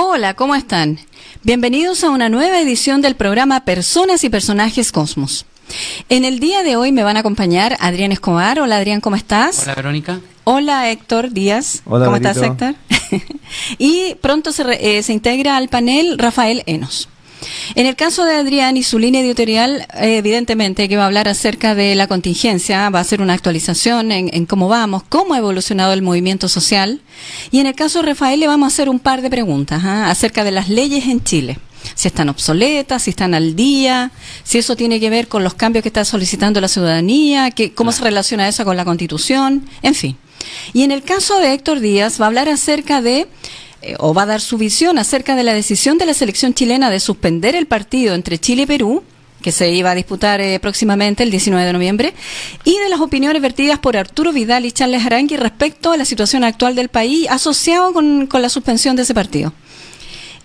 Hola, ¿cómo están? Bienvenidos a una nueva edición del programa Personas y Personajes Cosmos. En el día de hoy me van a acompañar Adrián Escobar. Hola Adrián, ¿cómo estás? Hola Verónica. Hola Héctor Díaz. Hola, ¿Cómo Berito. estás, Héctor? Y pronto se integra al panel Rafael Enos. En el caso de Adrián y su línea editorial, evidentemente que va a hablar acerca de la contingencia, va a hacer una actualización en cómo vamos, cómo ha evolucionado el movimiento social. Y en el caso de Rafael le vamos a hacer un par de preguntas acerca de las leyes en Chile. Si están obsoletas, si están al día, si eso tiene que ver con los cambios que está solicitando la ciudadanía, cómo se relaciona eso con la Constitución, en fin. Y en el caso de Héctor Díaz va a hablar acerca de o va a dar su visión acerca de la decisión de la selección chilena de suspender el partido entre Chile y Perú, que se iba a disputar próximamente el 19 de noviembre, y de las opiniones vertidas por Arturo Vidal y Charles Arangui respecto a la situación actual del país asociado con la suspensión de ese partido.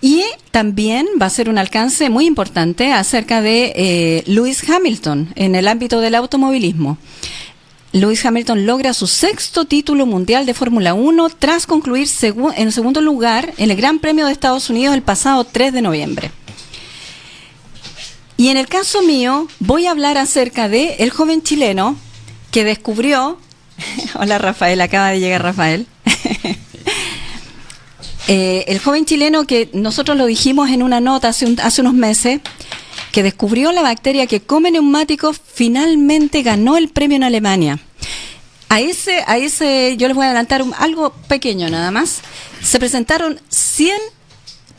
Y también va a ser un alcance muy importante acerca de Lewis Hamilton en el ámbito del automovilismo. Lewis Hamilton logra su 6º título mundial de Fórmula 1 tras concluir en segundo lugar en el Gran Premio de Estados Unidos el pasado 3 de noviembre. Y en el caso mío voy a hablar acerca de el joven chileno que descubrió... Hola Rafael, acaba de llegar Rafael. El joven chileno que nosotros lo dijimos en una nota hace unos meses, que descubrió la bacteria que come neumáticos, finalmente ganó el premio en Alemania. A ese yo les voy a adelantar algo pequeño nada más. Se presentaron 100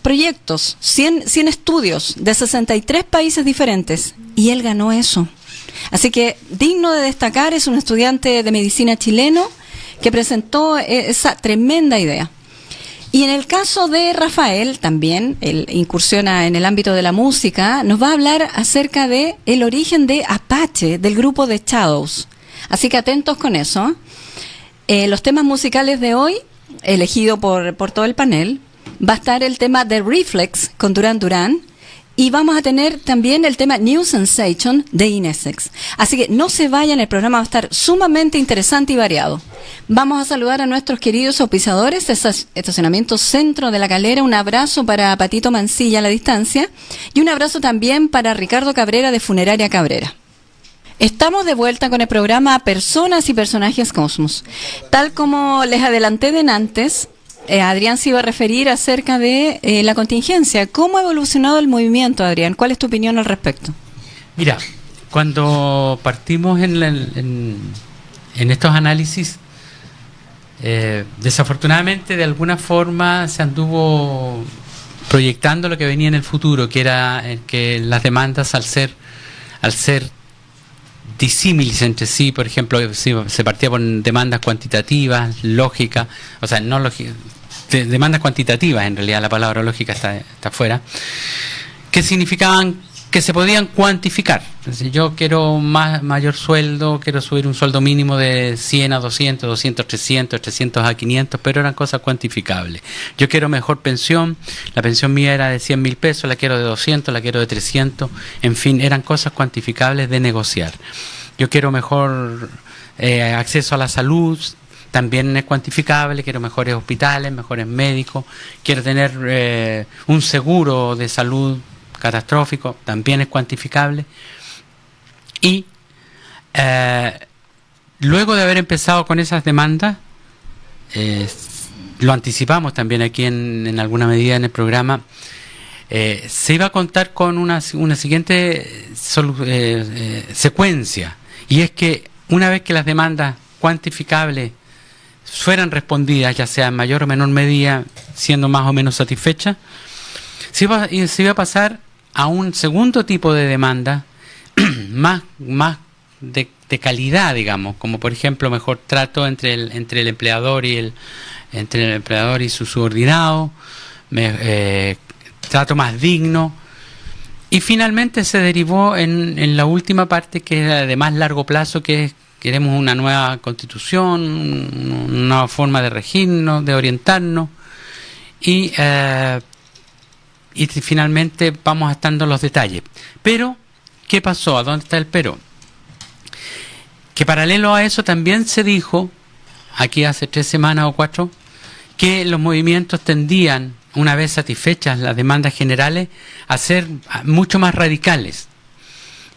proyectos, 100 estudios de 63 países diferentes y él ganó eso. Así que digno de destacar, es un estudiante de medicina chileno que presentó esa tremenda idea. Y en el caso de Rafael, también, él incursiona en el ámbito de la música, nos va a hablar acerca de el origen de Apache, del grupo The Shadows. Así que atentos con eso. Los temas musicales de hoy, elegido por todo el panel, va a estar el tema de Reflex con Duran Duran, y vamos a tener también el tema New Sensation de Inessex. Así que no se vayan, el programa va a estar sumamente interesante y variado. Vamos a saludar a nuestros queridos auspiciadores de Estacionamiento Centro de La Calera. Un abrazo para Patito Mancilla a la distancia y un abrazo también para Ricardo Cabrera de Funeraria Cabrera. Estamos de vuelta con el programa Personas y Personajes Cosmos. Tal como les adelanté de antes, Adrián se iba a referir acerca de la contingencia. ¿Cómo ha evolucionado el movimiento, Adrián? ¿Cuál es tu opinión al respecto? Mira, cuando partimos en estos análisis, desafortunadamente de alguna forma se anduvo proyectando lo que venía en el futuro, que era que las demandas al ser disímiles entre sí, por ejemplo, se partía por demandas cuantitativas, lógicas, o sea, no lógicas, demandas cuantitativas, en realidad la palabra lógica está fuera, que significaban que se podían cuantificar. Entonces, yo quiero mayor sueldo, quiero subir un sueldo mínimo de 100 a 200, 200 300, 300 a 500, pero eran cosas cuantificables. Yo quiero mejor pensión, la pensión mía era de 100.000 pesos, la quiero de 200, la quiero de 300, en fin, eran cosas cuantificables de negociar. Yo quiero mejor acceso a la salud, también es cuantificable, quiero mejores hospitales, mejores médicos, quiero tener un seguro de salud catastrófico, también es cuantificable. Y luego de haber empezado con esas demandas, lo anticipamos también aquí en alguna medida en el programa, se iba a contar con una siguiente secuencia, y es que una vez que las demandas cuantificables fueran respondidas, ya sea en mayor o menor medida, siendo más o menos satisfechas, se iba a pasar a un segundo tipo de demanda más de calidad, digamos, como por ejemplo mejor trato entre el empleador y su subordinado, trato más digno, y finalmente se derivó en la última parte, que es de más largo plazo, que es queremos una nueva constitución, una nueva forma de regirnos, de orientarnos, y finalmente vamos a estar en los detalles. Pero, ¿qué pasó? ¿A dónde está el pero? Que paralelo a eso también se dijo, aquí hace 3 semanas o 4, que los movimientos tendían una vez satisfechas las demandas generales, a ser mucho más radicales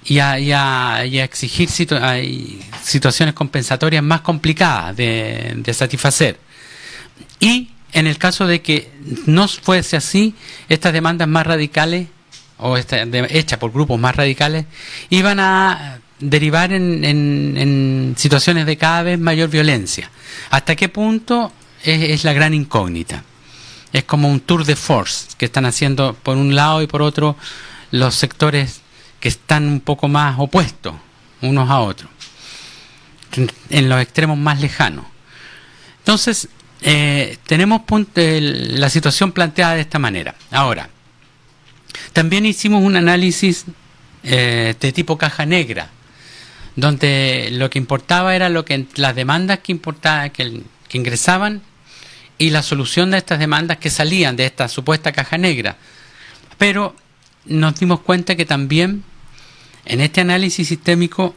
y a exigir situaciones compensatorias más complicadas de satisfacer. Y en el caso de que no fuese así, estas demandas más radicales, hechas por grupos más radicales, iban a derivar en situaciones de cada vez mayor violencia. ¿Hasta qué punto? Es la gran incógnita. Es como un tour de force que están haciendo por un lado y por otro los sectores que están un poco más opuestos unos a otros, en los extremos más lejanos. Entonces, tenemos la situación planteada de esta manera. Ahora, también hicimos un análisis de tipo caja negra, donde lo que importaba era las demandas que ingresaban y la solución de estas demandas que salían de esta supuesta caja negra. Pero nos dimos cuenta que también en este análisis sistémico,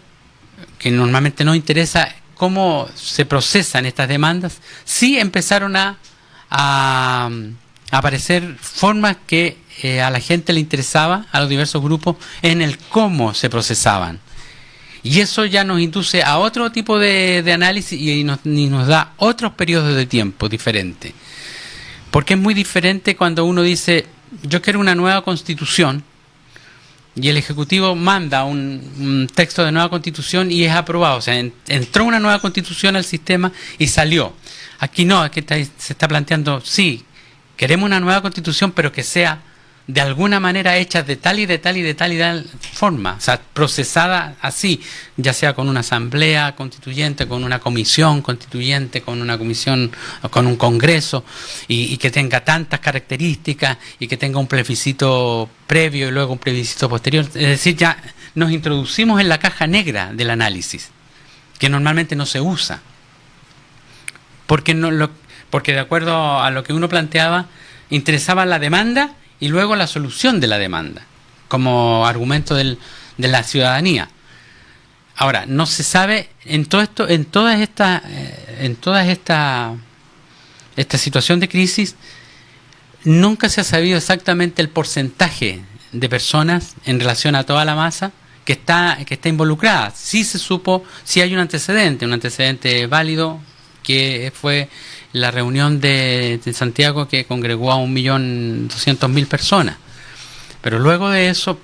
que normalmente nos interesa cómo se procesan estas demandas, sí empezaron a aparecer formas que a la gente le interesaba, a los diversos grupos, en el cómo se procesaban. Y eso ya nos induce a otro tipo de análisis y nos da otros periodos de tiempo diferentes. Porque es muy diferente cuando uno dice, yo quiero una nueva constitución, y el Ejecutivo manda un texto de nueva constitución y es aprobado. O sea, entró una nueva constitución al sistema y salió. Aquí no, aquí se está planteando, sí, queremos una nueva constitución, pero que sea de alguna manera hecha de tal y de tal y de tal y de tal forma, o sea, procesada así, ya sea con una asamblea constituyente, con una comisión constituyente, con una comisión, con un congreso, y que tenga tantas características y que tenga un plebiscito previo y luego un plebiscito posterior. Es decir, ya nos introducimos en la caja negra del análisis, que normalmente no se usa, porque de acuerdo a lo que uno planteaba, interesaba la demanda y luego la solución de la demanda, como argumento de la ciudadanía. Ahora, no se sabe, en toda esta situación de crisis, nunca se ha sabido exactamente el porcentaje de personas en relación a toda la masa que está involucrada. Sí se supo, sí hay un antecedente válido, que fue la reunión de Santiago, que congregó a 1.200.000 personas. Pero luego de eso,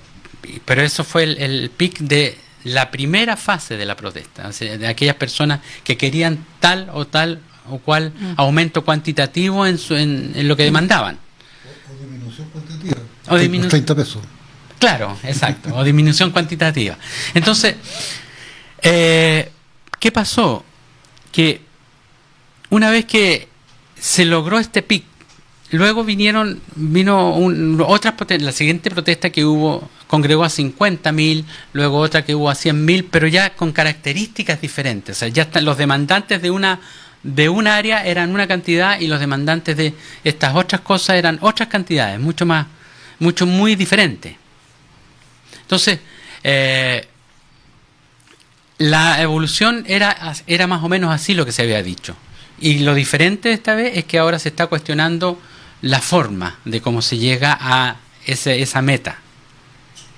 eso fue el pic de la primera fase de la protesta, o sea, de aquellas personas que querían tal o cual aumento cuantitativo en lo que demandaban. O disminución cuantitativa. O 30 pesos. Claro, exacto, o disminución cuantitativa. Entonces, ¿qué pasó? Que una vez que se logró este pic, luego vino otra protesta. La siguiente protesta que hubo congregó a 50.000, luego otra que hubo a 100.000, pero ya con características diferentes. O sea, ya están los demandantes de una área eran una cantidad y los demandantes de estas otras cosas eran otras cantidades, muy diferentes. Entonces, la evolución era más o menos así lo que se había dicho. Y lo diferente esta vez es que ahora se está cuestionando la forma de cómo se llega a esa meta.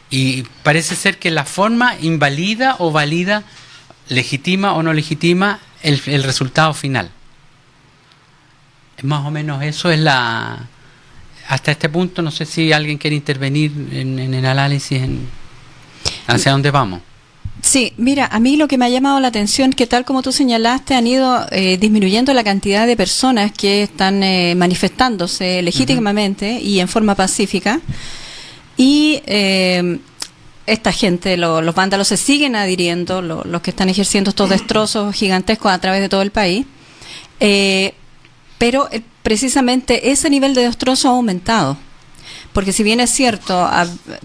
Y parece ser que la forma invalida o valida, legitima o no legitima el resultado final. Más o menos eso es hasta este punto. No sé si alguien quiere intervenir en el análisis, hacia dónde vamos. Sí, mira, a mí lo que me ha llamado la atención, que tal como tú señalaste, han ido disminuyendo la cantidad de personas que están manifestándose legítimamente y en forma pacífica, y esta gente, los vándalos, se siguen adhiriendo, los que están ejerciendo estos destrozos gigantescos a través de todo el país, pero precisamente ese nivel de destrozo ha aumentado. Porque si bien es cierto,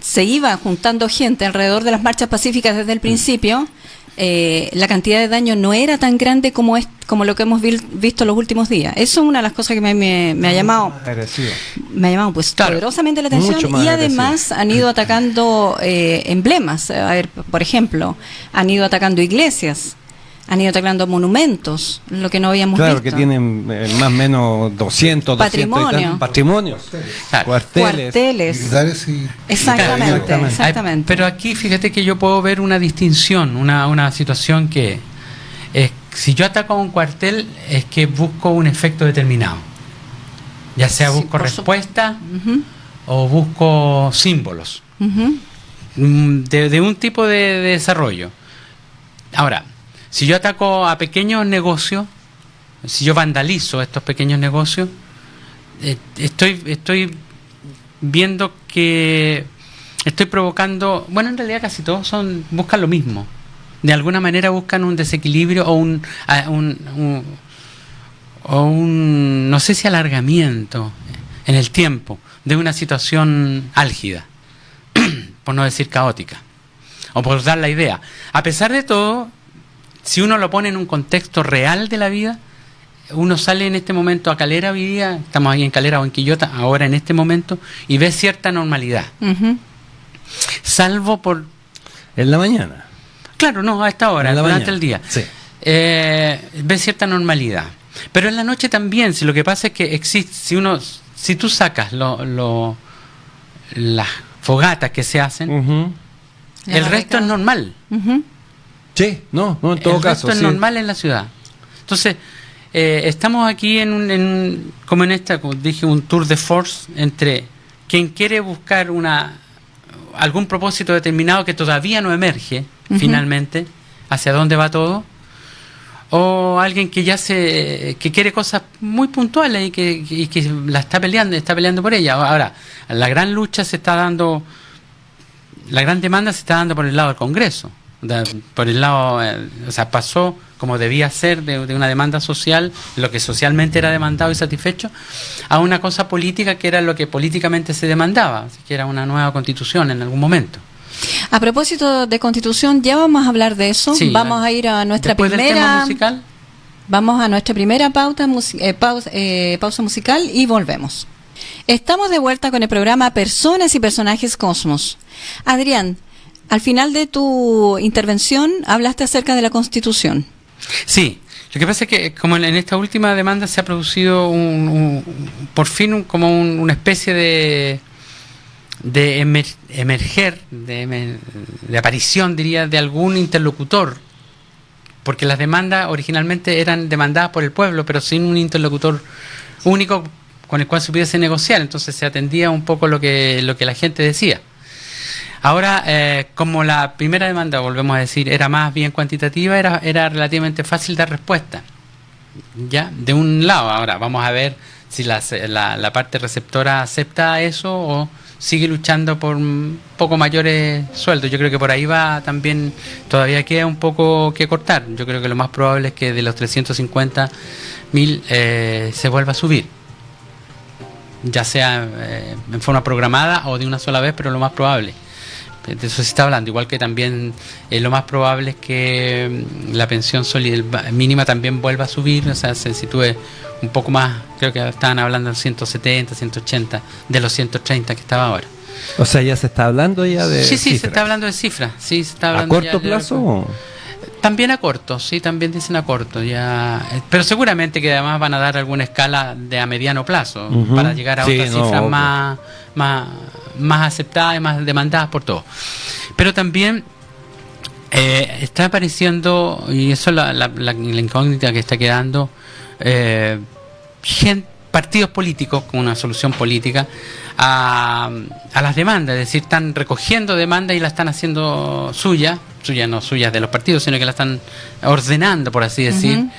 se iba juntando gente alrededor de las marchas pacíficas desde el principio, la cantidad de daño no era tan grande como lo que hemos visto los últimos días. Eso es una de las cosas que me ha llamado pues poderosamente la atención. Y además han ido atacando emblemas. A ver, por ejemplo, han ido atacando iglesias, Han ido tacleando monumentos, lo que no habíamos Claro, visto. que tienen más o menos 200 Patrimonio. y tantos patrimonios. Claro. Cuarteles. Militares y Exactamente, Exactamente. exactamente. Pero aquí fíjate que yo puedo ver una distinción, una situación que es, si yo ataco a un cuartel es que busco un efecto determinado. Ya sea Sí, busco por respuesta Ujú, o busco símbolos ujú. de un tipo de desarrollo. Ahora, si yo ataco a pequeños negocios, si yo vandalizo estos pequeños negocios, estoy viendo que estoy provocando, bueno, en realidad casi todos buscan lo mismo. De alguna manera buscan un desequilibrio o un no sé si alargamiento en el tiempo de una situación álgida, por no decir caótica, o por dar la idea. A pesar de todo, si uno lo pone en un contexto real de la vida, uno sale en este momento a Calera hoy día, estamos ahí en Calera o en Quillota, ahora en este momento, y ve cierta normalidad. Ujú. Salvo por... En la mañana. Claro, no, a esta hora, En la durante mañana. el día. Sí. Ve cierta normalidad. Pero en la noche también, si lo que pasa es que existe, si tú sacas las fogatas que se hacen, Ujú. La el resto barricada. es normal. Ujú. Sí, no, en todo El caso. resto es sí. normal en la ciudad. Entonces, estamos aquí como dije, un tour de force entre quien quiere buscar algún propósito determinado que todavía no emerge, Ujú. finalmente, hacia dónde va todo, o alguien que que quiere cosas muy puntuales y que la está peleando por ella. Ahora, la gran lucha se está dando, la gran demanda se está dando por el lado del Congreso, por el lado, o sea, pasó como debía ser de una demanda social, lo que socialmente era demandado y satisfecho, a una cosa política que era lo que políticamente se demandaba, así que era una nueva constitución en algún momento. A propósito de Constitución, ya vamos a hablar de eso. Sí, Vamos a ir a nuestra después del tema primera musical. Vamos a nuestra primera pausa musical y volvemos. Estamos de vuelta con el programa Personas y Personajes Cosmos. Adrián, al final de tu intervención hablaste acerca de la Constitución. Sí, lo que pasa es que como en esta última demanda se ha producido por fin como una especie de emerger, de aparición, diría, de algún interlocutor, porque las demandas originalmente eran demandadas por el pueblo, pero sin un interlocutor único con el cual se pudiese negociar, entonces se atendía un poco lo que la gente decía. Ahora, como la primera demanda, volvemos a decir, era más bien cuantitativa, era relativamente fácil dar respuesta, ya, de un lado. Ahora vamos a ver si la parte receptora acepta eso o sigue luchando por un poco mayores sueldos. Yo creo que por ahí va también, todavía queda un poco que cortar. Yo creo que lo más probable es que de los 350.000 se vuelva a subir, ya sea en forma programada o de una sola vez, pero lo más probable. De eso se está hablando, igual que también lo más probable es que la pensión mínima también vuelva a subir, o sea, se sitúe un poco más, creo que estaban hablando de 170, 180, de los 130 que estaba ahora. O sea, ya se está hablando ya de Sí, cifras. se está hablando de cifras, sí, se está ¿A hablando corto ya de- plazo? o? También a corto, sí, también dicen a corto, ya, pero seguramente que además van a dar alguna escala de a mediano plazo Ujú. para llegar a Sí, otras no, cifras obvio. más aceptadas y más demandadas por todos. Pero también está apareciendo, y eso es la incógnita que está quedando, partidos políticos con una solución política a las demandas, es decir, están recogiendo demandas y la están haciendo suyas no suyas de los partidos, sino que la están ordenando, por así decir, Ujú.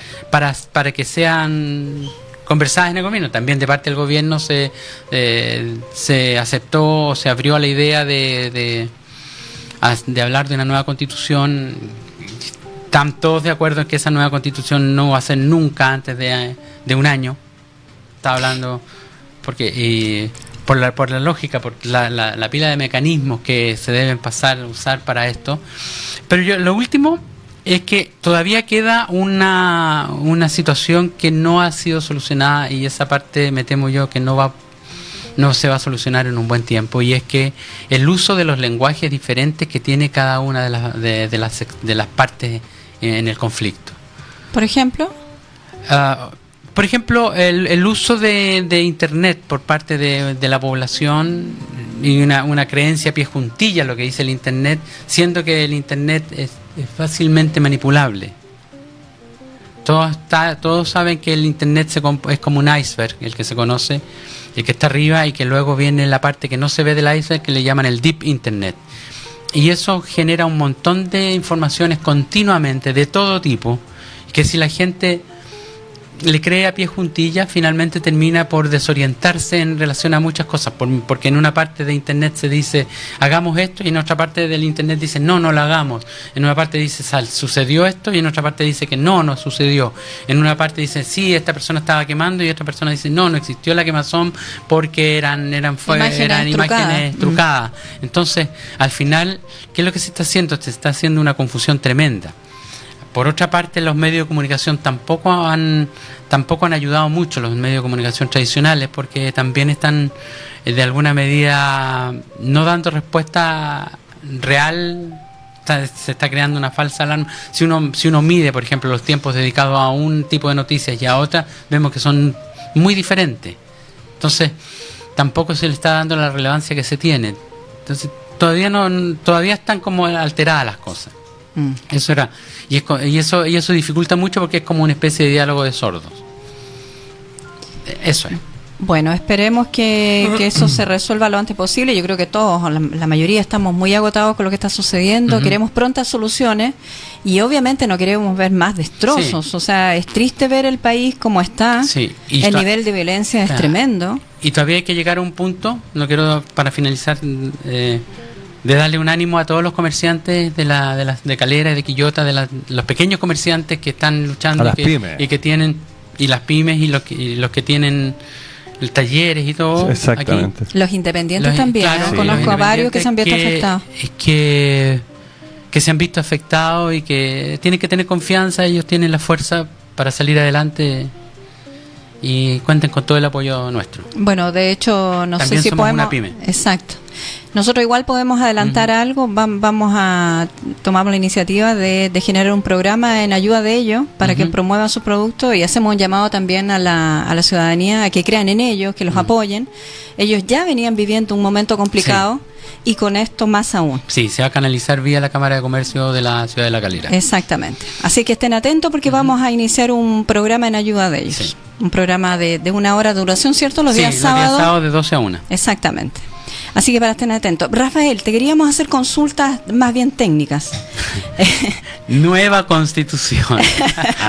para que sean conversadas en el gobierno. También de parte del gobierno se aceptó, se abrió a la idea de hablar de una nueva constitución. Están todos de acuerdo en que esa nueva constitución no va a ser nunca antes de un año. Está hablando porque por la lógica, por la pila de mecanismos que se deben usar para esto. Pero lo último es que todavía queda una situación que no ha sido solucionada, y esa parte me temo yo que no se va a solucionar en un buen tiempo, y es que el uso de los lenguajes diferentes que tiene cada una de las partes en el conflicto. Por ejemplo. Por ejemplo, el uso de Internet por parte de la población y una creencia a pie juntilla lo que dice el Internet, siendo que el Internet es fácilmente manipulable. Todos saben que el Internet es como un iceberg, el que se conoce, el que está arriba, y que luego viene la parte que no se ve del iceberg, que le llaman el Deep Internet. Y eso genera un montón de informaciones continuamente, de todo tipo, que si la gente le cree a pie juntillas, finalmente termina por desorientarse en relación a muchas cosas, porque en una parte de Internet se dice hagamos esto, y en otra parte del Internet dice no lo hagamos. En una parte dice sucedió esto, y en otra parte dice que no sucedió. En una parte dice sí, esta persona estaba quemando, y otra persona dice no existió la quemazón porque eran imágenes trucadas. Entonces, al final, ¿qué es lo que se está haciendo? Se está haciendo una confusión tremenda. Por otra parte, los medios de comunicación tampoco han ayudado mucho, los medios de comunicación tradicionales, porque también están de alguna medida no dando respuesta real. Se está creando una falsa alarma. Si uno mide, por ejemplo, los tiempos dedicados a un tipo de noticias y a otra, vemos que son muy diferentes. Entonces, tampoco se le está dando la relevancia que se tiene. Entonces, todavía están como alteradas las cosas. Eso era, y eso dificulta mucho, porque es como una especie de diálogo de sordos. Eso es. Bueno, esperemos que eso se resuelva lo antes posible. Yo creo que todos, la mayoría, estamos muy agotados con lo que está sucediendo. Queremos prontas soluciones y obviamente no queremos ver más destrozos. Sí. O sea, es triste ver el país como está. Sí. El nivel de violencia es tremendo. Y todavía hay que llegar a un punto, no quiero, para finalizar, de darle un ánimo a todos los comerciantes de Calera y de Quillota, los pequeños comerciantes que están luchando y que tienen, y las pymes y los que tienen talleres y todo. Exactamente. Aquí. Los independientes también. Claro, sí. Conozco a varios que se han visto afectados. Es que se han visto afectados y que tienen que tener confianza. Ellos tienen la fuerza para salir adelante. Y cuenten con todo el apoyo nuestro. Bueno, de hecho, no también sé si somos podemos. Una pyme. Exacto. Nosotros igual podemos adelantar algo. Vamos a tomar la iniciativa de generar un programa en ayuda de ellos para que promuevan sus productos, y hacemos un llamado también a la ciudadanía a que crean en ellos, que los apoyen. Ellos ya venían viviendo un momento complicado. Sí. Y con esto más aún. Sí, se va a canalizar vía la Cámara de Comercio de la Ciudad de La Calera. Exactamente. Así que estén atentos, porque vamos a iniciar un programa en ayuda de ellos. Sí. Un programa de 1 hora de duración, ¿cierto? Los días sábados. Los días sábados de 12 a 1. Exactamente. Así que para estar atentos. Rafael, te queríamos hacer consultas más bien técnicas. Nueva constitución.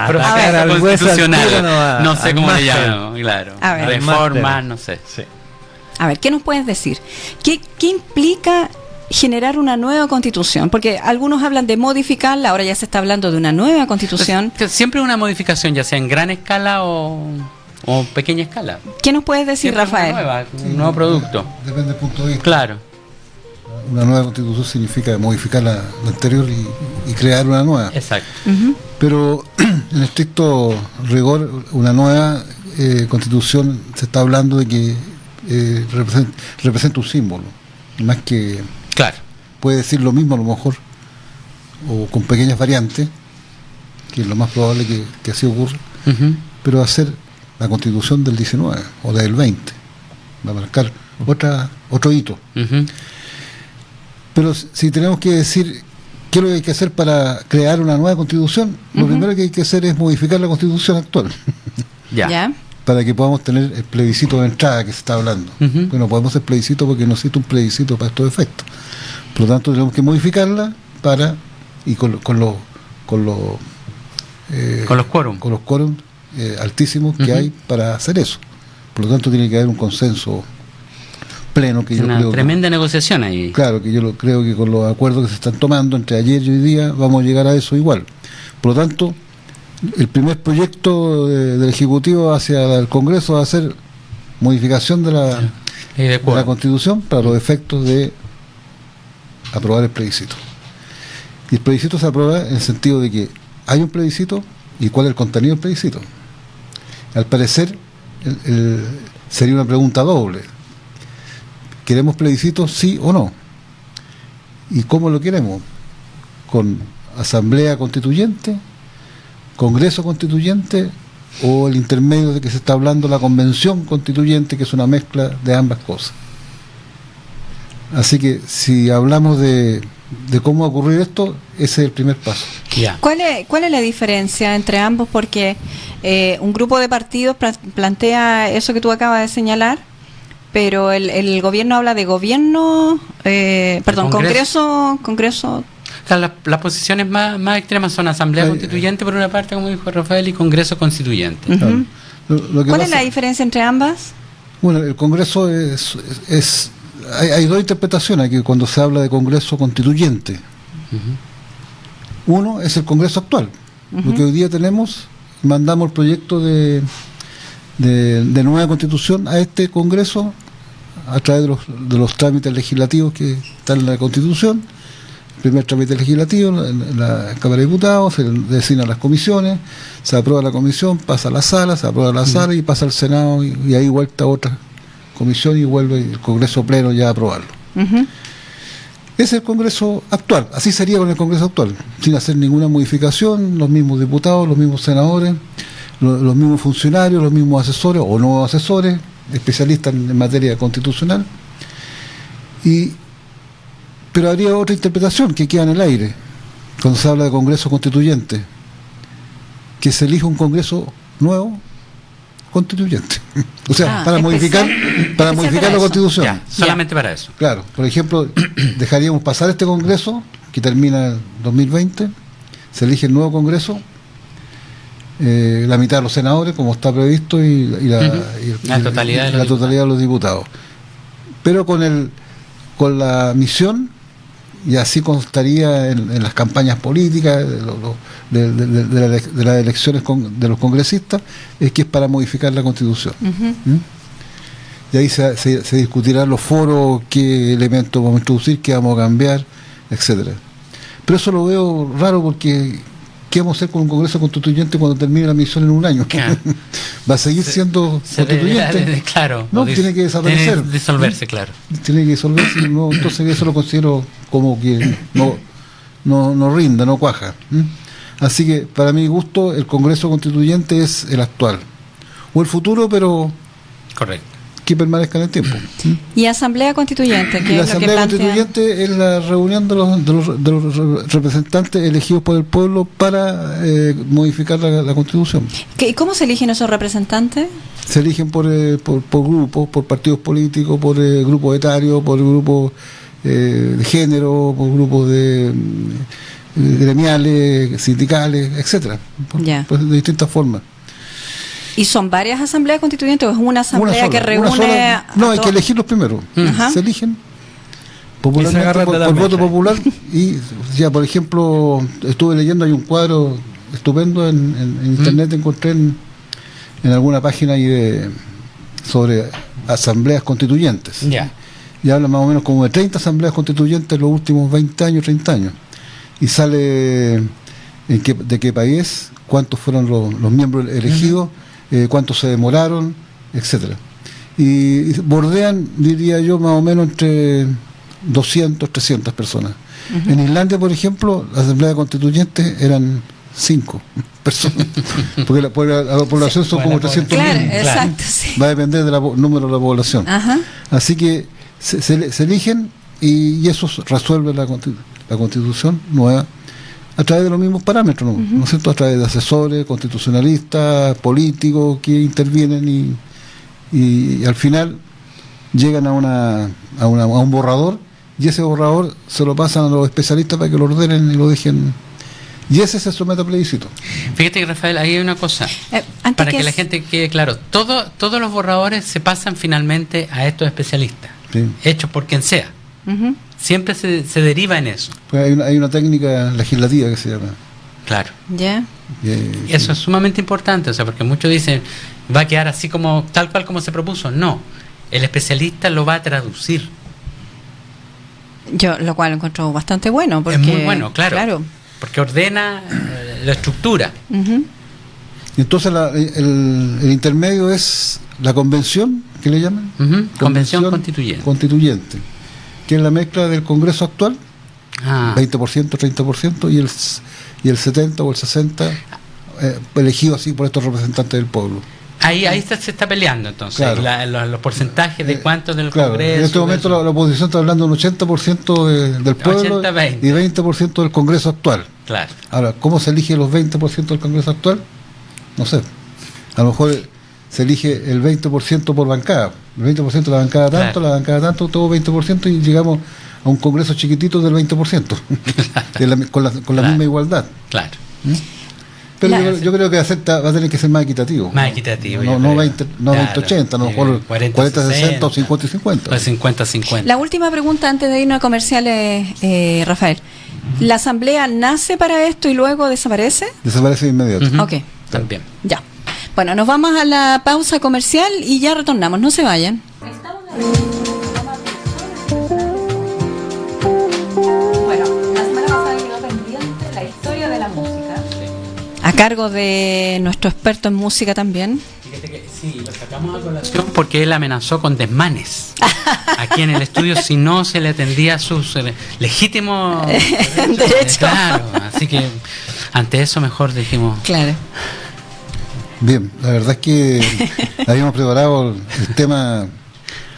Proceso constitucional. No sé cómo le llamamos, claro. Reformas, no sé. Sí. A ver, ¿qué nos puedes decir? ¿Qué implica generar una nueva constitución? Porque algunos hablan de modificarla, ahora ya se está hablando de una nueva constitución. Siempre una modificación, ya sea en gran escala o pequeña escala. ¿Qué nos puedes decir, siempre Rafael? Un nuevo producto. Depende del punto de vista. Claro. Una nueva constitución significa modificar la anterior y crear una nueva. Exacto. Pero en estricto rigor, una nueva constitución, se está hablando de que representa un símbolo, más que puede decir lo mismo a lo mejor, o con pequeñas variantes, que es lo más probable que así ocurra, pero va a ser la constitución del 19 o del 20, va a marcar otro hito. Pero si tenemos que decir qué es lo que hay que hacer para crear una nueva constitución, lo primero que hay que hacer es modificar la constitución actual. Ya. Para que podamos tener el plebiscito de entrada que se está hablando. Porque no podemos hacer plebiscito porque no existe un plebiscito para estos efectos. Por lo tanto, tenemos que modificarla con los quórum altísimos que hay para hacer eso. Por lo tanto, tiene que haber un consenso pleno. Que una tremenda negociación ahí. Claro, que yo creo que con los acuerdos que se están tomando entre ayer y hoy día vamos a llegar a eso igual. Por lo tanto, el primer proyecto del Ejecutivo hacia el Congreso va a ser modificación de la Constitución para los efectos de aprobar el plebiscito. Y el plebiscito se aprueba en el sentido de que hay un plebiscito y cuál es el contenido del plebiscito. Al parecer sería una pregunta doble. ¿Queremos plebiscito sí o no? ¿Y cómo lo queremos? ¿Con asamblea constituyente? Congreso Constituyente o el intermedio de que se está hablando la Convención Constituyente, que es una mezcla de ambas cosas. Así que si hablamos de cómo va a ocurrir esto, ese es el primer paso. Ya. ¿Cuál es la diferencia entre ambos? Porque un grupo de partidos plantea eso que tú acabas de señalar, pero el gobierno habla de gobierno, Congreso. Claro, las posiciones más extremas son Asamblea Constituyente por una parte, como dijo Rafael, y Congreso Constituyente. Ujú. Claro. Lo que ¿Cuál pasa- es la diferencia entre ambas? Bueno, el Congreso hay dos interpretaciones aquí cuando se habla de Congreso Constituyente. Uno es el Congreso actual. Lo que hoy día tenemos, mandamos el proyecto de nueva Constitución a este Congreso a través de los trámites legislativos que están en la Constitución. El primer trámite legislativo en la Cámara de Diputados, se designan las comisiones, se aprueba la comisión, pasa a la sala, se aprueba la sala y pasa al Senado y ahí vuelta a otra comisión y vuelve el Congreso Pleno ya a aprobarlo. Ujú. Ese es el Congreso actual, así sería con el Congreso actual, sin hacer ninguna modificación, los mismos diputados, los mismos senadores, los mismos funcionarios, los mismos asesores o no asesores, especialistas en materia constitucional. Pero habría otra interpretación que queda en el aire cuando se habla de Congreso Constituyente, que se elija un Congreso nuevo constituyente. O sea, para modificar para la eso. Constitución. Ya, solamente para eso. Claro, por ejemplo, dejaríamos pasar este Congreso, que termina en 2020, se elige el nuevo Congreso, la mitad de los senadores, como está previsto, y La totalidad de los totalidad de los diputados. Pero con la misión, y así constaría en las campañas políticas de las elecciones de los congresistas, es que es para modificar la Constitución. Ujú. Y ahí se discutirán los foros, qué elementos vamos a introducir, qué vamos a cambiar, etcétera. Pero eso lo veo raro porque ¿qué vamos a hacer con un Congreso Constituyente cuando termine la misión en un año? Claro. ¿Va a seguir siendo constituyente? Claro. No, tiene que desaparecer. Tiene que disolverse, claro. Tiene que disolverse, no, entonces eso lo considero como que no rinda, no cuaja. Así que para mi gusto el Congreso Constituyente es el actual o el futuro, pero Correcto. que permanezca en el tiempo. Y Asamblea Constituyente, Y que la es lo que Asamblea plantean. Constituyente es la reunión de los representantes elegidos por el pueblo para modificar la Constitución. ¿Y cómo se eligen esos representantes? Se eligen por grupos, por partidos políticos, por grupos etarios, por grupos de género, por grupos de gremiales, sindicales, etcétera, Ya. de distintas formas. ¿Y son varias asambleas constituyentes o es una asamblea Una que sola, reúne una sola. a No, hay que todos? elegirlos primero. Ajá. Se eligen Y popularmente se agarran por de la voto mecha. popular. Y ya, por ejemplo, estuve leyendo, hay un cuadro estupendo en internet, encontré en alguna página ahí sobre asambleas constituyentes. Ya. Y habla más o menos como de 30 asambleas constituyentes en los últimos 20 años, 30 años. Y sale de qué país, cuántos fueron los miembros elegidos, cuántos se demoraron, etcétera. Y bordean, diría yo, más o menos entre 200, 300 personas. En Islandia, por ejemplo, la asamblea constituyente eran 5 personas, porque la población son como 300.000. Claro, Claro. exacto, sí. Va a depender del número de la población. Ajá. Así que se eligen y eso resuelve la Constitución nueva a través de los mismos parámetros, ¿no es cierto? A través de asesores, constitucionalistas, políticos que intervienen y al final llegan a un borrador y ese borrador se lo pasan a los especialistas para que lo ordenen y lo dejen. Y ese se somete a plebiscito. Fíjate que, Rafael, ahí hay una cosa. Antes Para que la gente quede claro, todos los borradores se pasan finalmente a estos especialistas, Sí. hechos por quien sea. Ujú. Siempre se deriva en eso. Pues hay una técnica legislativa que se llama. Claro. Ya. Eso es sumamente importante, o sea, porque muchos dicen, va a quedar así como, tal cual como se propuso. No, el especialista lo va a traducir. Yo, lo cual lo encuentro bastante bueno. Porque, Es muy bueno, claro. Porque ordena la estructura. Ujú. Y entonces el intermedio es la convención, ¿qué le llaman? Ujú, Convención Constituyente. Constituyente, que es la mezcla del Congreso actual, Ah, 20%, 30%, y el 70 o el 60 elegido así por estos representantes del pueblo. Ahí se está peleando entonces, Claro. los porcentajes de cuántos del Claro, Congreso. en este momento la oposición está hablando de un 80% del pueblo 80-20. y 20% del Congreso actual. Claro. Ahora, ¿cómo se elige los 20% del Congreso actual? No sé. A lo mejor se elige el 20% por bancada. El 20% de la bancada tanto, Claro. la bancada tanto, todo 20% y llegamos a un Congreso chiquitito del 20%. Con la Claro. misma igualdad. Claro. Pero Claro. yo creo que va a tener que ser más equitativo. Más equitativo, No, yo no creo. 20-80, a lo mejor 40-60 o 50-50. O 50-50. La última pregunta antes de irnos a comerciales, Rafael. ¿La asamblea nace para esto y luego desaparece? Desaparece de inmediato. Ujú. Ok, También. ya. Bueno, nos vamos a la pausa comercial y ya retornamos. No se vayan. Bueno, la semana pasada quedó pendiente la historia de la música. A cargo de nuestro experto en música también. Fíjate que sí, lo sacamos a colación porque él amenazó con desmanes aquí en el estudio si no se le atendía sus legítimos Derechos. Claro, así que ante eso mejor dijimos. Claro. Bien, la verdad es que habíamos preparado el tema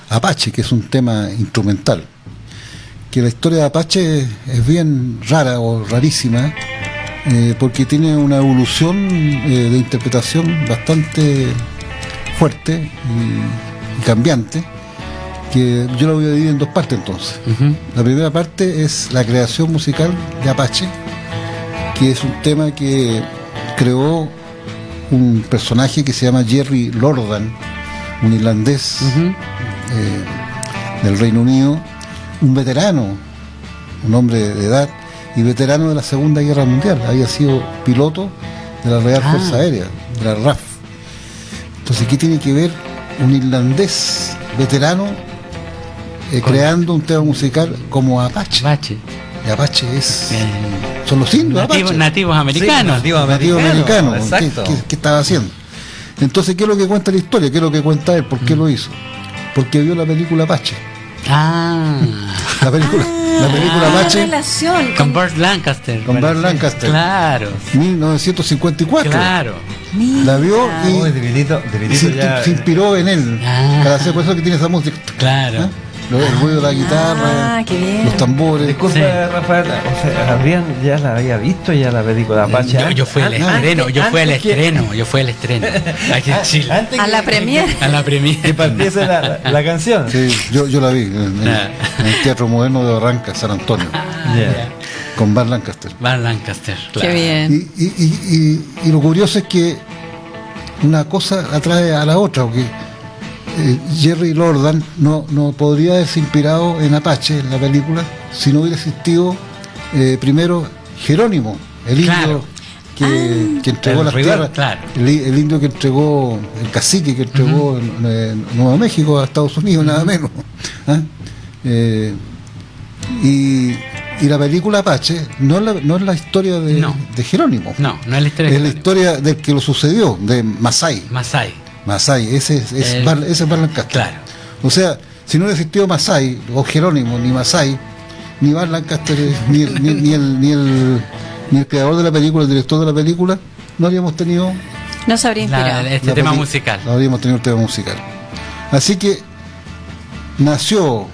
Apache, que es un tema instrumental. Que la historia de Apache es bien rara o rarísima, porque tiene una evolución de interpretación bastante fuerte y cambiante, que yo la voy a dividir en dos partes entonces. Ujú. La primera parte es la creación musical de Apache, que es un tema que creó un personaje que se llama Jerry Lordan, un irlandés Ujú. del Reino Unido, un veterano, un hombre de edad y veterano de la Segunda Guerra Mundial. Había sido piloto de la Real Fuerza Aérea, de la RAF. Entonces, ¿qué tiene que ver un irlandés veterano creando un tema musical como Apache? Bache. Y Apache son los indios, Apache. Nativos americanos. nativo Nativo americano. Exacto. ¿Qué estaba haciendo? Entonces, ¿qué es lo que cuenta la historia? ¿Qué es lo que cuenta él? ¿Por qué lo hizo? Porque vio la película Apache. Ah, La película ¿Qué Apache relación? con Burt Lancaster. Con Burt Lancaster. Claro, 1954. claro. La vio Oh, y debilito ya. se inspiró en él. Ah. Para hacer por eso que tiene esa música. Claro. ¿Ah? El ruido de la guitarra, Ah, qué bien. los tambores. Disculpa, Sí. Rafael, o sea, Adrián ya la había visto ya la película Apache. Yo fui al estreno, yo fui al estreno aquí en Chile. A la premier. A la Que premier. partiese la canción. Sí, yo la vi en el Teatro Moderno de Barranca, San Antonio, Ya. con Burt Lancaster. Burt Lancaster, claro. Qué bien. Y lo curioso es que una cosa atrae a la otra, porque Jerry Lordan no podría haberse inspirado en Apache, en la película, si no hubiera existido primero Jerónimo, el indio Claro. que entregó El las rival, tierras, claro. el indio que entregó, el cacique que entregó en Nuevo México a Estados Unidos, nada menos. ¿Ah? Y la película Apache no es la historia No. de Jerónimo, No es la historia. es la historia del que lo sucedió, de Masai. Masai. Ese es Burt Lancaster. Claro. O sea, si no hubiera existido Masai, o Jerónimo, ni Masai, ni Burt Lancaster, ni el creador de la película, el director de la película, no habríamos tenido No se habría inspirado. Este tema musical. No habríamos tenido el tema musical. Así que nació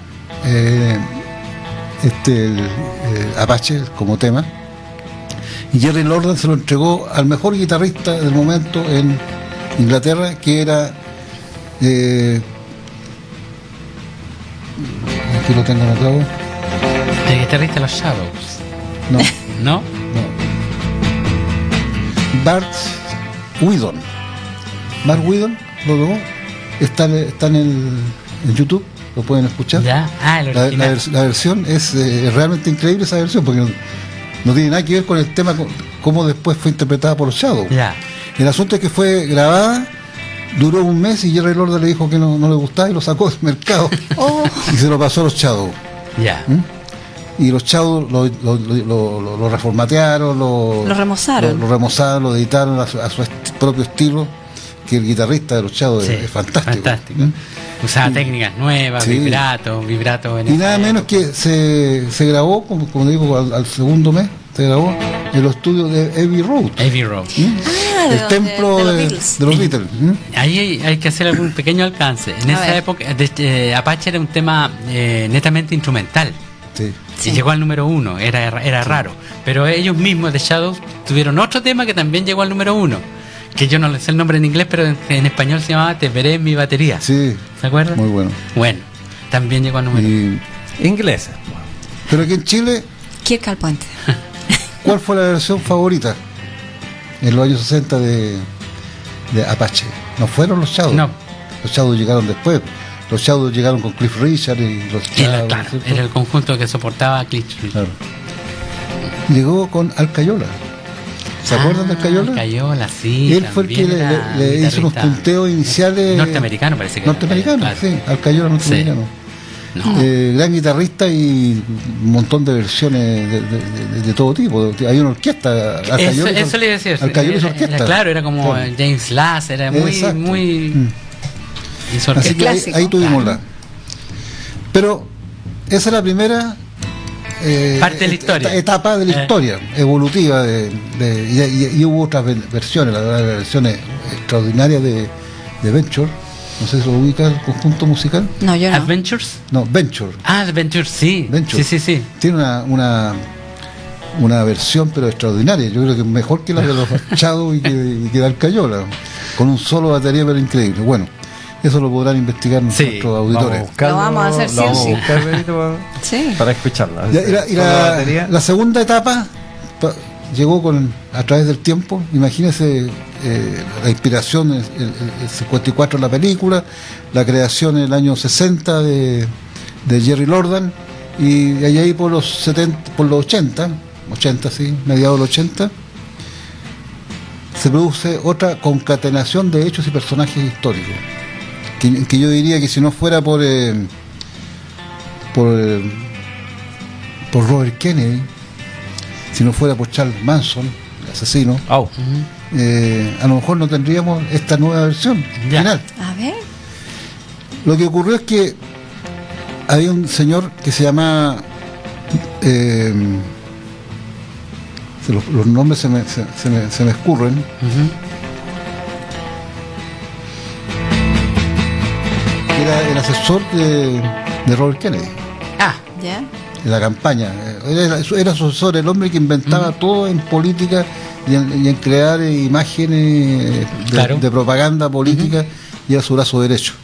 Apache como tema, y Jerry Lordan se lo entregó al mejor guitarrista del momento en Inglaterra, que era aquí lo tengo anotado. El guitarrista de los Shadows. No, ¿No? Bart Whedon. Bart Whedon lo grabó. Está en YouTube, lo pueden escuchar. Ya. Ah, el original. La versión es realmente increíble, esa versión, porque no tiene nada que ver con el tema, cómo después fue interpretada por los Shadows. Ya. El asunto es que fue grabada, duró un mes y Jerry Lordan le dijo que no le gustaba y lo sacó del mercado. Y se lo pasó a los Shadows. Ya. Y los Shadows lo reformatearon, lo remozaron. Lo remozaron, lo editaron a su propio estilo, que el guitarrista de los Shadows Sí, es fantástico. fantástico. Usaba técnicas nuevas, Sí. vibrato en Y esa nada menos época. que se grabó, como digo, al segundo mes, se grabó en los estudios de Abbey Road. Abbey Road. Ah, El templo de los Beatles. Ahí hay que hacer algún pequeño alcance. En A esa ver. época, Apache era un tema netamente instrumental. Sí. Sí. Y llegó al número 1, era raro. Pero ellos mismos, The Shadows, tuvieron otro tema que también llegó al número 1. Que yo no le sé el nombre en inglés, pero en español se llamaba Te veré en mi batería. Sí, ¿Se acuerdan? muy bueno. Bueno, también llegó al número 1. Inglesa. Pero aquí en Chile, Kirk al puente. ¿cuál fue la versión favorita en los años 60 de Apache? No fueron los Shadows. No. Los Shadows llegaron después. Los Shadows llegaron con Cliff Richard y los Shadows. Claro, ¿cierto? era el conjunto que soportaba a Cliff. Claro. Llegó con Alcayola. ¿Se acuerdan de Alcayola? Alcayola, sí. Él fue el que también era le hizo unos guitarrista punteos iniciales. Norteamericano parece que Norteamericano, era, claro. sí, Alcayola norteamericano. No. Gran guitarrista y un montón de versiones de todo tipo. Hay una orquesta. Eso le iba a decir. Alcayola hizo orquesta. Claro, era como Claro. James Last, era muy, Exacto. muy. Hizo Así orquesta. que Clásico. ahí tuvimos la. Pero esa es la primera Parte de la historia. etapa de la historia evolutiva y hubo otras versiones, la verdad, versiones extraordinarias de Venture. No sé si lo ubica el conjunto musical. No, yo no. Adventures. No, Venture. Adventures, sí. Venture. Sí. Tiene una versión pero extraordinaria. Yo creo que es mejor que la de los Shadows y que de Alcayola, con un solo batería pero increíble. Bueno, eso lo podrán investigar nuestros auditores. Lo vamos a hacer sí o vamos sí. a buscar, Benito, Sí. para escucharla. Y Con la batería. la segunda etapa llegó a través del tiempo. Imagínense la inspiración el 54 en la película, la creación en el año 60 de Jerry Lordan, y ahí por los 70, por los 80 sí, mediados de los 80, se produce otra concatenación de hechos y personajes históricos. Que yo diría que si no fuera por Robert Kennedy, si no fuera por Charles Manson, el asesino, Au. a lo mejor no tendríamos esta nueva versión Ya. final. A ver. Lo que ocurrió es que había un señor que se llama los nombres se me escurren. Que era el asesor de Robert Kennedy ¿Ya? en la campaña. Era su asesor, el hombre que inventaba todo en política y en crear imágenes Claro. de propaganda política, y era su brazo derecho.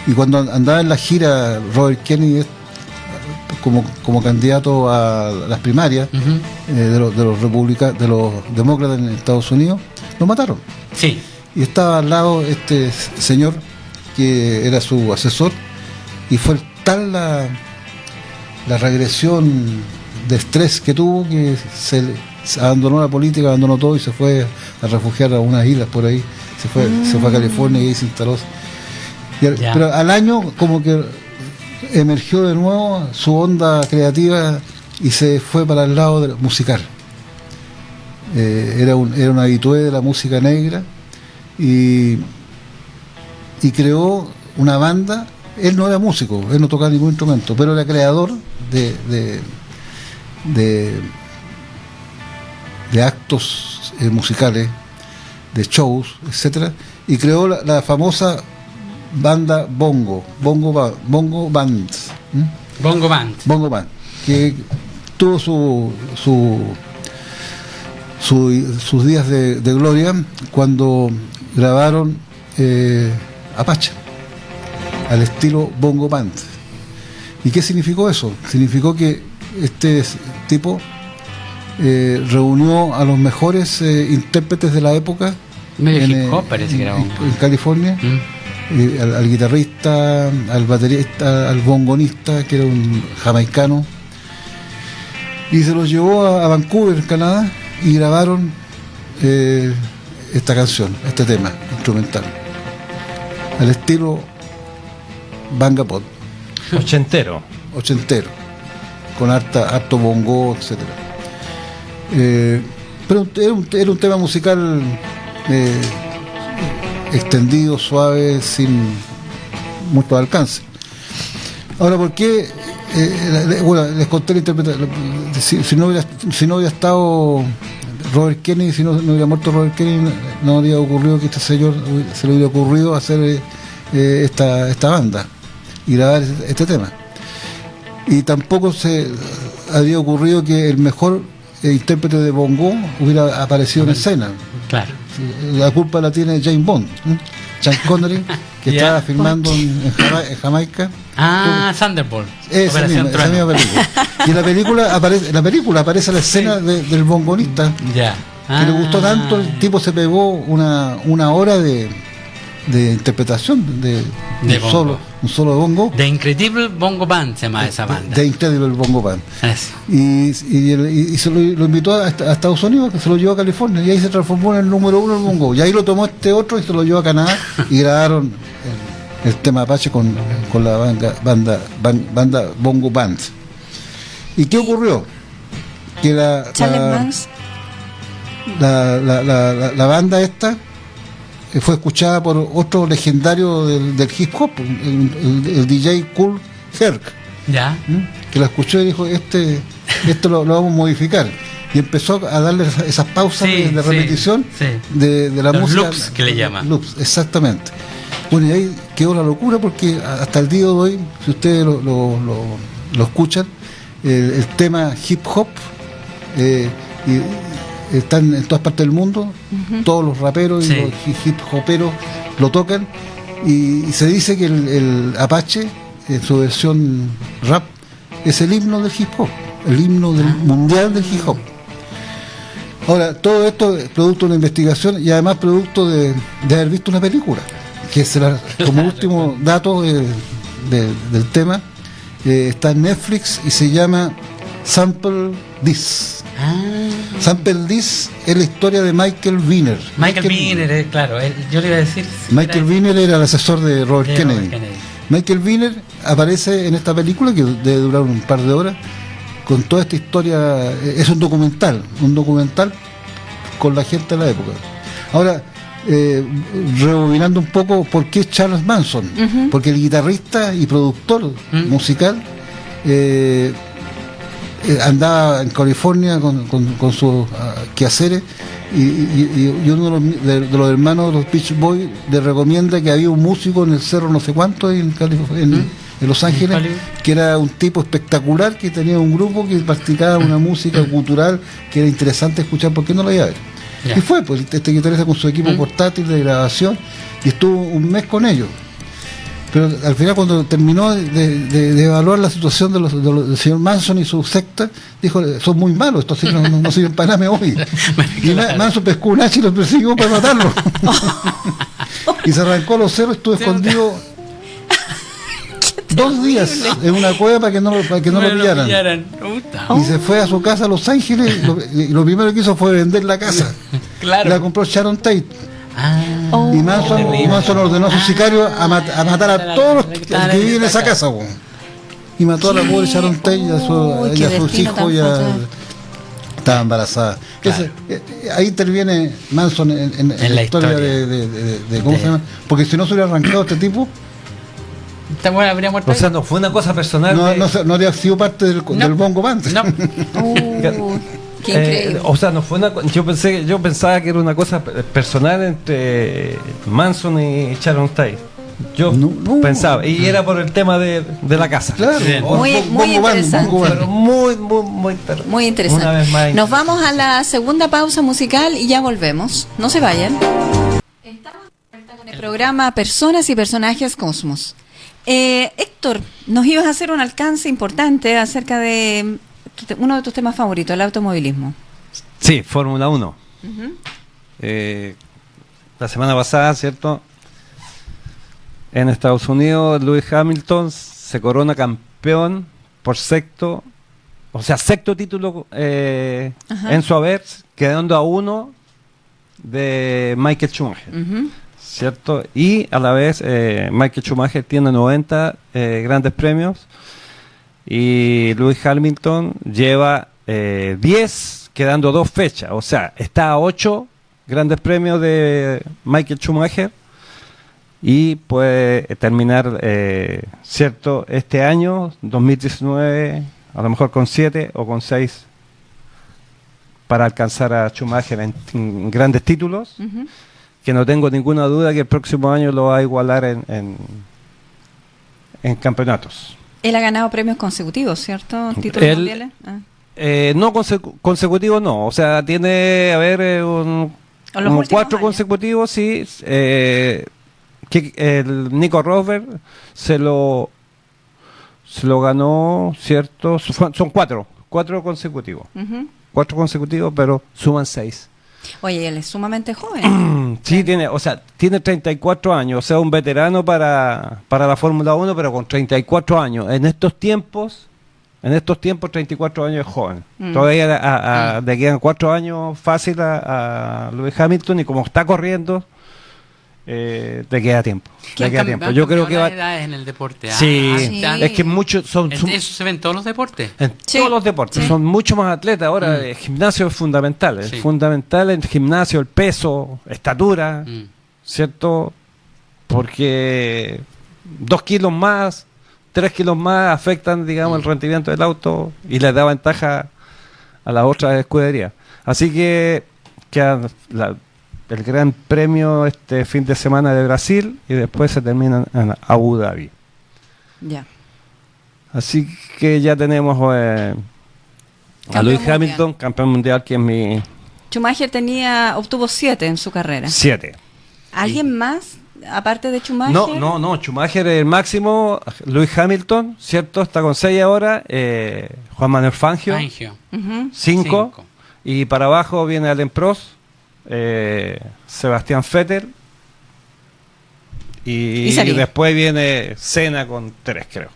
Y cuando andaba en la gira Robert Kennedy como candidato a las primarias de los demócratas en Estados Unidos, lo mataron. Sí. Y estaba al lado este señor que era su asesor, y fue tal la regresión de estrés que tuvo que se abandonó la política, abandonó todo y se fue a refugiar a unas islas por ahí. Se fue a California y ahí se instaló. Ya. Pero al año como que emergió de nuevo su onda creativa y se fue para el lado musical. Era un habitué de la música negra y creó una banda. Él no era músico, él no tocaba ningún instrumento, pero era creador de actos musicales, de shows, etcétera, y creó la famosa banda Bongo Band, Bongo Band. Bongo Band, que tuvo sus días de gloria cuando grabaron Apache al estilo Bongo Band. ¿Y qué significó eso? Significó que este tipo reunió a los mejores intérpretes de la época Medio hip hop parece que era Bongo. en California, al guitarrista, al baterista, al bongonista, que era un jamaicano, y se los llevó a Vancouver, Canadá, y grabaron esta canción, este tema instrumental, al estilo Banga Pot, Ochentero. ochentero, con harto bongo, etcétera. Pero era un tema musical extendido, suave, sin mucho alcance. Ahora, ¿por qué bueno, les conté la interpretación. Si no hubiera estado Robert Kennedy, si no hubiera muerto Robert Kennedy, no habría ocurrido que este señor se le hubiera ocurrido hacer esta banda y grabar este tema. Y tampoco se habría ocurrido que el mejor intérprete de bongo hubiera aparecido en escena. Claro. La culpa la tiene James Bond, Sean Connery, que estaba filmando en Jamaica. Thunderbolt. Esa misma película. Y en la película aparece la escena del bongonista. Ya. Que le gustó tanto, el tipo se pegó una hora de interpretación de un solo de bongo. The Incredible Bongo Band se llama esa banda. The Incredible Bongo Band. Eso. Y se lo invitó a Estados Unidos, que se lo llevó a California, y ahí se transformó en el número 1 del bongo. Y ahí lo tomó este otro y se lo llevó a Canadá y grabaron el tema Apache con la banda Bongo Band. ¿Y qué ocurrió? Que la banda esta fue escuchada por otro legendario del hip hop, el DJ Kool Herc, ya, que la escuchó y dijo, esto lo vamos a modificar, y empezó a darle esas pausas de repetición de la los música, loops que le llaman. Loops, exactamente. Bueno, y ahí quedó la locura, porque hasta el día de hoy, si ustedes lo escuchan, el tema hip hop están en todas partes del mundo, todos los raperos y los hip hoperos lo tocan, y se dice que el Apache, en su versión rap, es el himno del hip hop, el himno mundial del hip hop. Ahora, todo esto es producto de una investigación y además producto de haber visto una película, que como último dato del tema, está en Netflix y se llama Sample This. Sample This es la historia de Michael Wiener. Michael Wiener, claro, yo le iba a decir. Michael Wiener era el asesor de Robert Kennedy. Michael Wiener aparece en esta película, que debe durar un par de horas, con toda esta historia. Es un documental con la gente de la época. Ahora, rebobinando un poco, ¿por qué Charles Manson? Porque el guitarrista y productor musical andaba en California con sus quehaceres, y uno de los hermanos de los Beach Boys le recomienda que había un músico en el cerro no sé cuánto en Los Ángeles, que era un tipo espectacular, que tenía un grupo que practicaba una música cultural que era interesante escuchar. ¿Por qué no la iba a ver? Y fue, pues, este guitarrista con su equipo portátil de grabación, y estuvo un mes con ellos. Pero al final, cuando terminó de evaluar la situación del señor Manson y su secta, dijo, son muy malos, estos no sirven para nada, me voy. Y Manson pescó un hacha y lo persiguió para matarlo. Y se arrancó a los cerros, estuvo escondido 2 días en una cueva para que no lo pillaran. Y se fue a su casa a Los Ángeles, y lo primero que hizo fue vender la casa. Claro. La compró Sharon Tate. Y Manson ordenó a sus sicarios a matar a todos los que viven en esa casa, y mató a la pobre Sharon Tate y a sus hijos, y estaba embarazada. Entonces, ahí interviene Manson en la historia de ¿cómo se llama? Porque si no se hubiera arrancado este tipo, habría muerto. O sea, no fue una cosa personal. No habría sido parte del Bongo Band. Qué increíble. O sea, no fue una. Yo pensaba que era una cosa personal entre Manson y Sharon Tate. Yo pensaba, y era por el tema de la casa. Claro, muy interesante. Pero muy interesante. Una vez más. Nos vamos a la segunda pausa musical y ya volvemos. No se vayan. Estamos con el programa Personas y Personajes Cosmos. Héctor, nos ibas a hacer un alcance importante acerca de uno de tus temas favoritos, el automovilismo. Sí, Fórmula 1. La semana pasada, ¿cierto? En Estados Unidos, Lewis Hamilton se corona campeón por sexto título en su haber, quedando a 1 de Michael Schumacher. ¿Cierto? Y a la vez Michael Schumacher tiene 90 grandes premios, y Lewis Hamilton lleva 10, quedando 2 fechas. O sea, está a 8 grandes premios de Michael Schumacher, y puede terminar, cierto, este año, 2019, a lo mejor con 7 o con 6 para alcanzar a Schumacher en grandes títulos, que no tengo ninguna duda que el próximo año lo va a igualar en campeonatos. Él ha ganado premios consecutivos, ¿cierto? ¿Títulos mundiales? No consecutivos, no. O sea, tiene, a ver, como 4 consecutivos, sí. Que el Nico Rosberg se lo ganó, ¿cierto? Son 4 consecutivos. 4 consecutivos, pero suman 6. Oye, él es sumamente joven. Sí, tiene 34 años, o sea, un veterano para la Fórmula 1, pero con 34 años. En estos tiempos 34 años es joven. Todavía le quedan 4 años fácil a Lewis Hamilton, y como está corriendo, te queda tiempo. Yo creo que va en el deporte. Sí, es que muchos son eso se ve en todos los deportes. Todos los deportes son mucho más atletas. Ahora el gimnasio es fundamental. Es fundamental el gimnasio, el peso, estatura, ¿cierto? Porque 2 kilos más, 3 kilos más afectan, digamos, el rendimiento del auto y les da ventaja a las otras escuderías. Así que el Gran Premio este fin de semana de Brasil, y después se termina en Abu Dhabi. Ya. Así que ya tenemos a Lewis Hamilton, campeón mundial, que es mi... Schumacher obtuvo 7 en su carrera. 7. ¿Alguien más, aparte de Schumacher? No, Schumacher es el máximo. Lewis Hamilton, ¿cierto? Está con 6 ahora. Juan Manuel Fangio. 5. Y para abajo viene Alain Prost, Sebastián Vettel, y después viene Senna con 3, creo.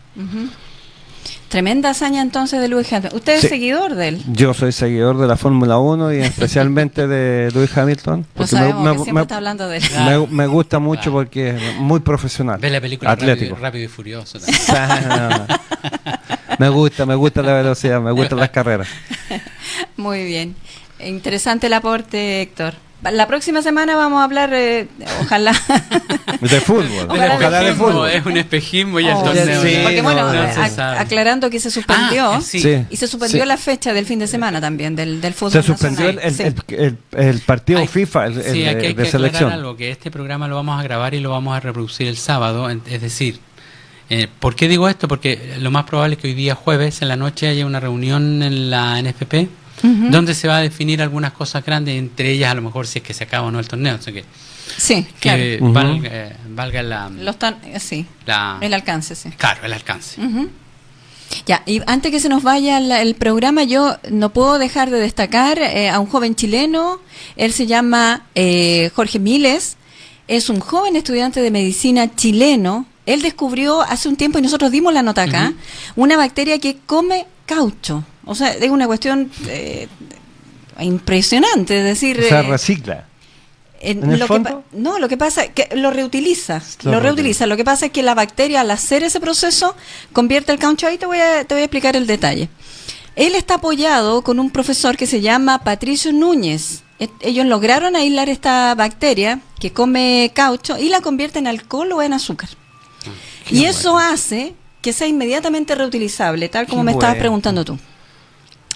Tremenda hazaña entonces de Lewis Hamilton. ¿Usted es seguidor de él? Yo soy seguidor de la Fórmula 1 y especialmente de Lewis Hamilton. Porque siempre está hablando de él. Me gusta mucho porque es muy profesional. Ve la película atlético. Rápido y Furioso. Me gusta la velocidad, me gustan las carreras. Muy bien. Interesante el aporte, Héctor. La próxima semana vamos a hablar, ojalá... de fútbol. Ojalá de fútbol. Es un espejismo y el torneo. Sí. Porque bueno, aclarando que se suspendió, y se suspendió la fecha del fin de semana también, del fútbol. Se suspendió el partido FIFA de selección. Algo, que este programa lo vamos a grabar y lo vamos a reproducir el sábado, es decir... ¿por qué digo esto? Porque lo más probable es que hoy día jueves en la noche haya una reunión en la NFP, donde se va a definir algunas cosas grandes, entre ellas a lo mejor si es que se acaba o no el torneo. O sea que valga el alcance, sí. Claro, el alcance. Ya, y antes que se nos vaya el programa, yo no puedo dejar de destacar a un joven chileno. Él se llama Jorge Miles, es un joven estudiante de medicina chileno. Él descubrió hace un tiempo, y nosotros dimos la nota acá, una bacteria que come caucho. O sea, es una cuestión impresionante, es decir... O sea, recicla. Lo que pasa es que lo reutiliza. Lo que pasa es que la bacteria, al hacer ese proceso, convierte el caucho. Ahí te voy a explicar el detalle. Él está apoyado con un profesor que se llama Patricio Núñez. Ellos lograron aislar esta bacteria que come caucho y la convierte en alcohol o en azúcar. Y eso hace que sea inmediatamente reutilizable, tal como me estabas preguntando tú.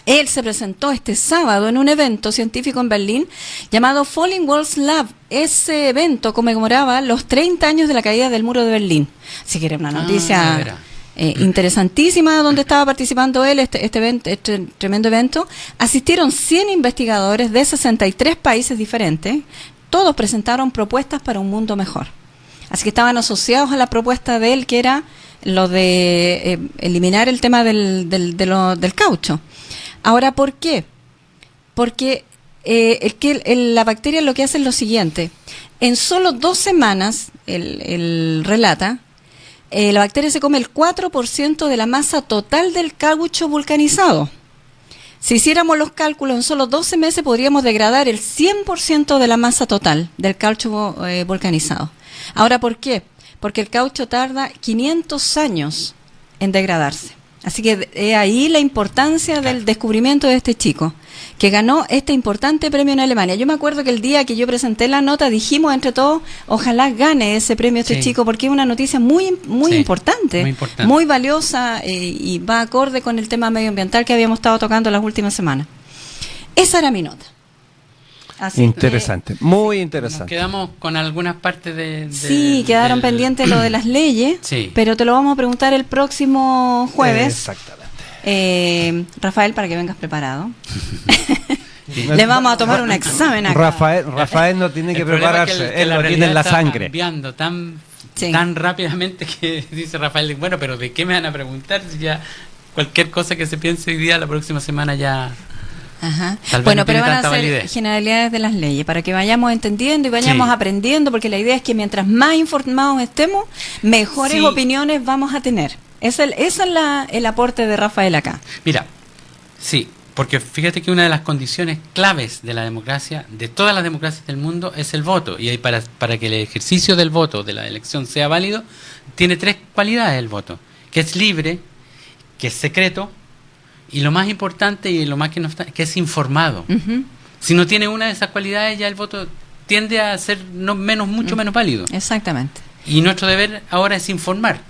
Él se presentó este sábado en un evento científico en Berlín llamado Falling Walls Lab. Ese evento conmemoraba los 30 años de la caída del muro de Berlín. Así que era una noticia interesantísima donde estaba participando él, este tremendo evento. Asistieron 100 investigadores de 63 países diferentes. Todos presentaron propuestas para un mundo mejor. Así que estaban asociados a la propuesta de él, que era lo de eliminar el tema del caucho. Ahora, ¿por qué? Porque la bacteria lo que hace es lo siguiente. En solo 2 semanas, él relata, la bacteria se come el 4% de la masa total del caucho vulcanizado. Si hiciéramos los cálculos, en solo 12 meses podríamos degradar el 100% de la masa total del caucho vulcanizado. Ahora, ¿por qué? Porque el caucho tarda 500 años en degradarse. Así que ahí la importancia del descubrimiento de este chico, que ganó este importante premio en Alemania. Yo me acuerdo que el día que yo presenté la nota dijimos entre todos, ojalá gane ese premio este chico, porque es una noticia muy importante, muy valiosa y va acorde con el tema medioambiental que habíamos estado tocando las últimas semanas. Esa era mi nota. Así interesante, muy interesante. Nos quedamos con algunas partes sí, quedaron pendientes lo de las leyes, pero te lo vamos a preguntar el próximo jueves. Exactamente. Rafael, para que vengas preparado. Le vamos a tomar un examen acá. Rafael no tiene que prepararse, él lo tiene en la sangre. Cambiando tan rápidamente que dice Rafael, bueno, pero ¿de qué me van a preguntar? Si ya cualquier cosa que se piense hoy día, la próxima semana ya... Ajá. Bueno, pero van a ser generalidades de las leyes para que vayamos entendiendo y vayamos aprendiendo, porque la idea es que mientras más informados estemos, mejores opiniones vamos a tener. Ese es el aporte de Rafael acá. Mira, sí, porque fíjate que una de las condiciones claves de la democracia, de todas las democracias del mundo, es el voto. Y para que el ejercicio del voto, de la elección, sea válido, tiene 3 cualidades el voto: que es libre, que es secreto, y lo más importante y lo más que es informado. Si no tiene una de esas cualidades, ya el voto tiende a ser mucho menos válido. Exactamente. Y nuestro deber ahora es informar.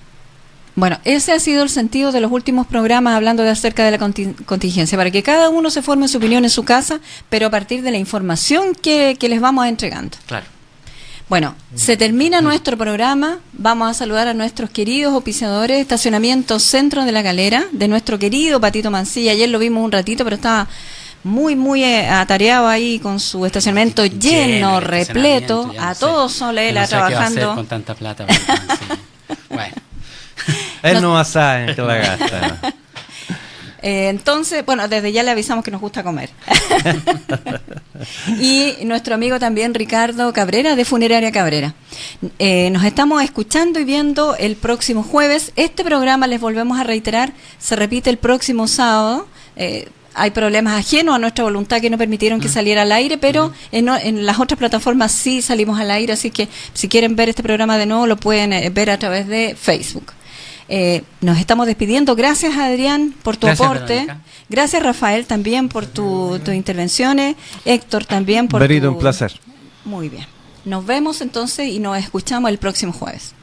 Bueno, ese ha sido el sentido de los últimos programas hablando de acerca de la contingencia, para que cada uno se forme su opinión en su casa, pero a partir de la información que les vamos entregando. Claro. Bueno, se termina nuestro programa. Vamos a saludar a nuestros queridos auspiciadores. Estacionamiento Centro de la Galera, de nuestro querido Patito Mancilla. Ayer lo vimos un ratito, pero estaba muy atareado ahí con su estacionamiento lleno, repleto, a todo sol él trabajando. ¿Qué va a hacer con tanta plata? Bueno. Él no va a saber que la gasta. Entonces, bueno, desde ya le avisamos que nos gusta comer. Y nuestro amigo también Ricardo Cabrera, de Funeraria Cabrera. Nos estamos escuchando y viendo el próximo jueves. Este programa, les volvemos a reiterar, se repite el próximo sábado. Hay problemas ajenos a nuestra voluntad que no permitieron que saliera al aire, pero en las otras plataformas sí salimos al aire, así que si quieren ver este programa de nuevo lo pueden ver a través de Facebook. Nos estamos despidiendo. Gracias, Adrián, por tu aporte. Verónica. Gracias, Rafael, también por tus intervenciones. Héctor, también por un placer. Muy bien. Nos vemos entonces y nos escuchamos el próximo jueves.